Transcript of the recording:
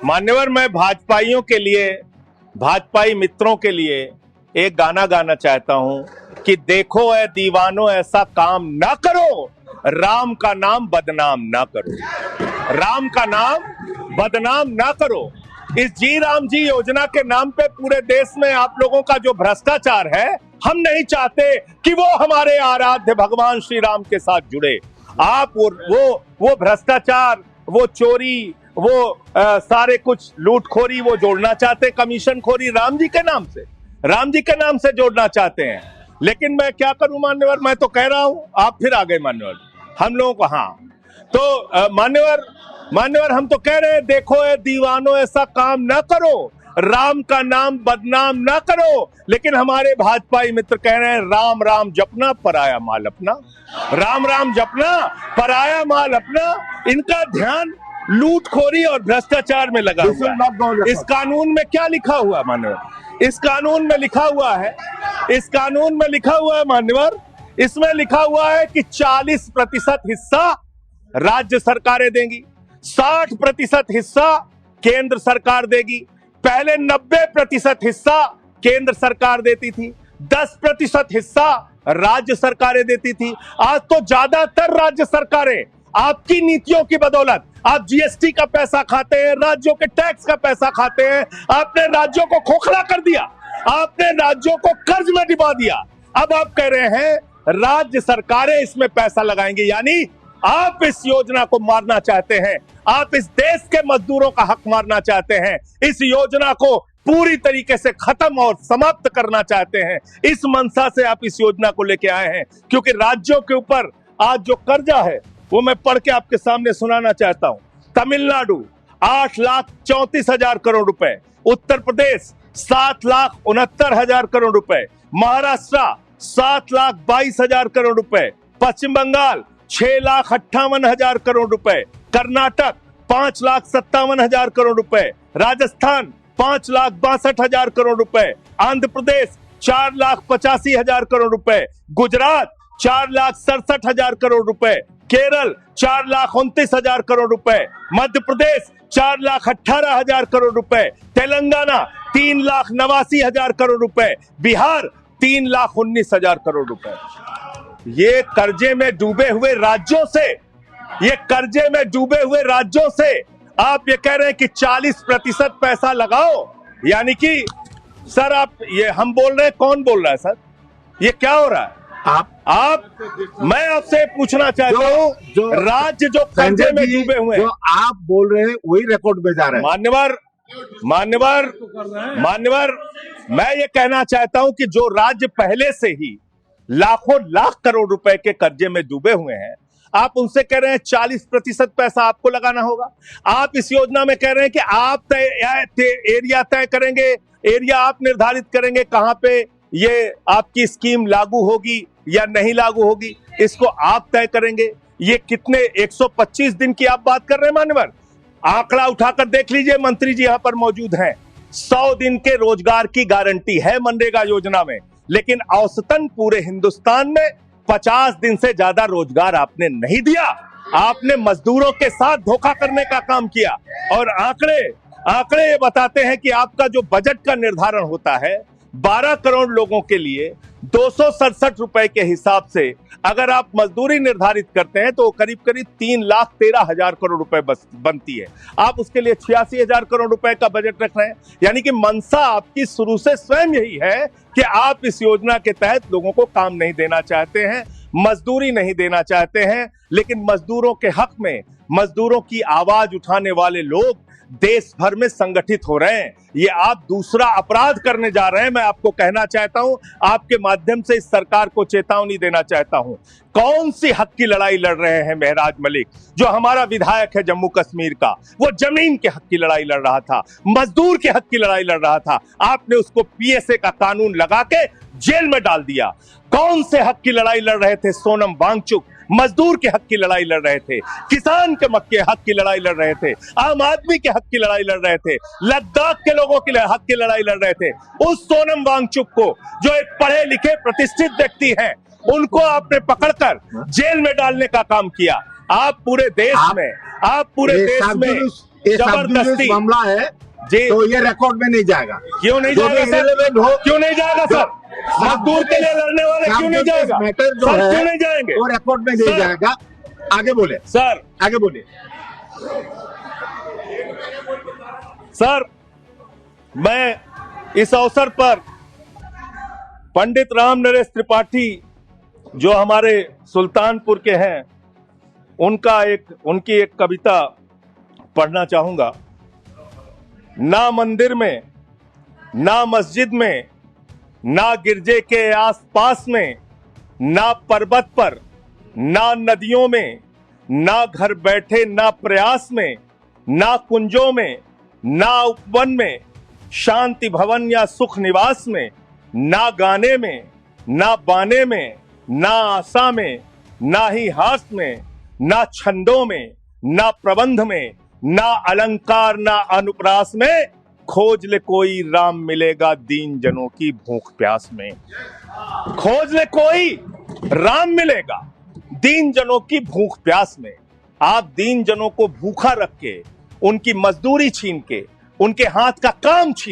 मान्यवर, मैं भाजपाइयों के लिए, भाजपाई मित्रों के लिए एक गाना गाना चाहता हूं कि देखो ऐ दीवानों ऐसा काम ना करो, राम का नाम बदनाम ना करो, राम का नाम बदनाम ना करो। इस जी राम जी योजना के नाम पे पूरे देश में आप लोगों का जो भ्रष्टाचार है, हम नहीं चाहते कि वो हमारे आराध्य भगवान श्री राम के साथ जुड़े। आप वो भ्रष्टाचार, वो चोरी, वो सारे कुछ लूटखोरी वो जोड़ना चाहते, कमीशन खोरी राम जी के नाम से, राम जी के नाम से जोड़ना चाहते हैं। लेकिन मैं क्या करूं मान्यवर, मैं तो कह रहा हूं, आप फिर आ गए मान्यवर, हम लोगों को। हाँ तो मान्यवर हम तो कह रहे हैं, देखो ए दीवानों ऐसा काम ना करो, राम का नाम बदनाम ना करो। लेकिन हमारे भाजपाई मित्र कह रहे हैं राम राम जपना पराया माल अपना, राम राम जपना पराया माल अपना। इनका ध्यान लूटखोरी और भ्रष्टाचार में लगा हुआ है। इस कानून में क्या लिखा हुआ मान्यवर, इस कानून में लिखा हुआ है, इस कानून में लिखा हुआ है मान्यवर, इसमें लिखा हुआ है कि 40% हिस्सा राज्य सरकारें देंगी, 60% हिस्सा केंद्र सरकार देगी। पहले 90% हिस्सा केंद्र सरकार देती थी, 10% हिस्सा राज्य सरकारें देती थी। आज तो ज्यादातर राज्य सरकारें आपकी नीतियों की बदौलत, आप जीएसटी का पैसा खाते हैं, राज्यों के टैक्स का पैसा खाते हैं, आपने राज्यों को खोखला कर दिया, आपने राज्यों को कर्ज में डुबा दिया। अब आप कह रहे हैं राज्य सरकारें इसमें पैसा लगाएंगी, यानी आप इस योजना को मारना चाहते हैं, आप इस देश के मजदूरों का हक मारना चाहते हैं, इस योजना को पूरी तरीके से खत्म और समाप्त करना चाहते हैं। इस मंशा से आप इस योजना को लेके आए हैं, क्योंकि राज्यों के ऊपर आज जो कर्जा है वो मैं पढ़ के आपके सामने सुनाना चाहता हूं। तमिलनाडु 8,34,000 करोड़ रुपए, उत्तर प्रदेश 7,69,000 करोड़ रुपए, महाराष्ट्र 7,22,000 करोड़ रुपए, पश्चिम बंगाल 6,58,000 करोड़ रुपए, कर्नाटक 5,57,000 करोड़ रुपए, राजस्थान 5,62,000 करोड़ रुपए, आंध्र प्रदेश 4,85,000 करोड़ रुपए, गुजरात 4,67,000 करोड़ रुपए, केरल 4,29,000 करोड़ रुपए, मध्य प्रदेश 4,18,000 करोड़ रुपए, तेलंगाना 3,89,000 करोड़ रुपए, बिहार 3,19,000 करोड़ रुपए। ये कर्जे में डूबे हुए राज्यों से, ये कर्जे में डूबे हुए राज्यों से आप ये कह रहे हैं कि 40% पैसा लगाओ, यानी कि सर आप, ये हम बोल रहे हैं, कौन बोल रहा है सर, ये क्या हो रहा है? आप मैं आपसे पूछना चाहता हूं, जो राज्य जो कर्जे में डूबे हुए हैं, जो आप बोल रहे हैं वही रिकॉर्ड में जा रहा है। मान्यवर मैं ये कहना चाहता हूं कि जो राज्य पहले से ही लाखों लाख करोड़ रुपए के कर्जे में डूबे हुए हैं, आप उनसे कह रहे हैं 40% पैसा आपको लगाना होगा। आप इस योजना में कह रहे हैं कि आप एरिया तय करेंगे, एरिया आप निर्धारित करेंगे कहां पे ये आपकी स्कीम लागू होगी या नहीं लागू होगी, इसको आप तय करेंगे। ये कितने 125 दिन की आप बात कर रहे हैं मान्यवर, आंकड़ा उठाकर देख लीजिए, मंत्री जी यहां पर मौजूद हैं। 100 दिन के रोजगार की गारंटी है मनरेगा योजना में, लेकिन औसतन पूरे हिंदुस्तान में 50 दिन से ज्यादा रोजगार आपने नहीं दिया। आपने मजदूरों के साथ धोखा करने का काम किया। और आंकड़े ये बताते हैं कि आपका जो बजट का निर्धारण होता है 12 करोड़ लोगों के लिए 267 रुपए के हिसाब से अगर आप मजदूरी निर्धारित करते हैं तो करीब करीब 3,13,000 करोड़ रुपए बनती है। आप उसके लिए 86,000 करोड़ रुपए का बजट रख रहे हैं, यानी कि मंशा आपकी शुरू से स्वयं यही है कि आप इस योजना के तहत लोगों को काम नहीं देना चाहते हैं, मजदूरी नहीं देना चाहते हैं। लेकिन मजदूरों के हक में, मजदूरों की आवाज उठाने वाले लोग देश भर में संगठित हो रहे हैं। ये आप दूसरा अपराध करने जा रहे हैं। मैं आपको कहना चाहता हूं, आपके माध्यम से इस सरकार को चेतावनी देना चाहता हूं। कौन सी हक की लड़ाई लड़ रहे हैं महराज मलिक, जो हमारा विधायक है जम्मू कश्मीर का, वो जमीन के हक की लड़ाई लड़ रहा था, मजदूर के हक की लड़ाई लड़ रहा था। आपने उसको पीएसए का कानून लगा के जेल में डाल दिया। कौन से हक की लड़ाई लड़ रहे थे सोनम वांगचुक, मजदूर के हक की लड़ाई लड़ रहे थे, किसान के मक्के हक की लड़ाई लड़ रहे थे, आम आदमी के हक की लड़ाई लड़ रहे थे, लद्दाख के लोगों के हक की लड़ाई लड़ रहे थे। उस सोनम वांगचुक को, जो एक पढ़े लिखे प्रतिष्ठित व्यक्ति हैं, उनको आपने पकड़कर जेल में डालने का काम किया। आप पूरे देश में ये सब जबरदस्ती मामला है जी। तो ये रिकॉर्ड में नहीं जाएगा। क्यों नहीं जो भी जाएगा सर? irrelevant हो, क्यों नहीं जाएगा सर? मजदूर के लिए लड़ने वाले क्यों नहीं जाएगा मैटर जो सर? है क्यों नहीं जाएंगे? वो रिकॉर्ड में नहीं सर। जाएगा। आगे बोले सर आगे बोले। सर, मैं इस अवसर पर पंडित राम नरेश त्रिपाठी जो हमारे सुल्तानपुर के हैं उनकी एक कविता पढ़ना चाहूंगा। ना मंदिर में, ना मस्जिद में, ना गिरजे के आसपास में, ना पर्वत पर, ना नदियों में, ना घर बैठे, ना प्रयास में, ना कुंजों में, ना उपवन में, शांति भवन या सुख निवास में, ना गाने में, ना बाने में, ना आशा में, ना ही हास में, ना छंदों में, ना प्रबंध में, ना अलंकार, ना अनुप्रास में, खोज ले कोई राम मिलेगा दीन जनों की भूख प्यास में। खोज ले कोई राम मिलेगा दीन जनों की भूख प्यास में। आप दीन जनों को भूखा रख के, उनकी मजदूरी छीन के, उनके हाथ का काम छीन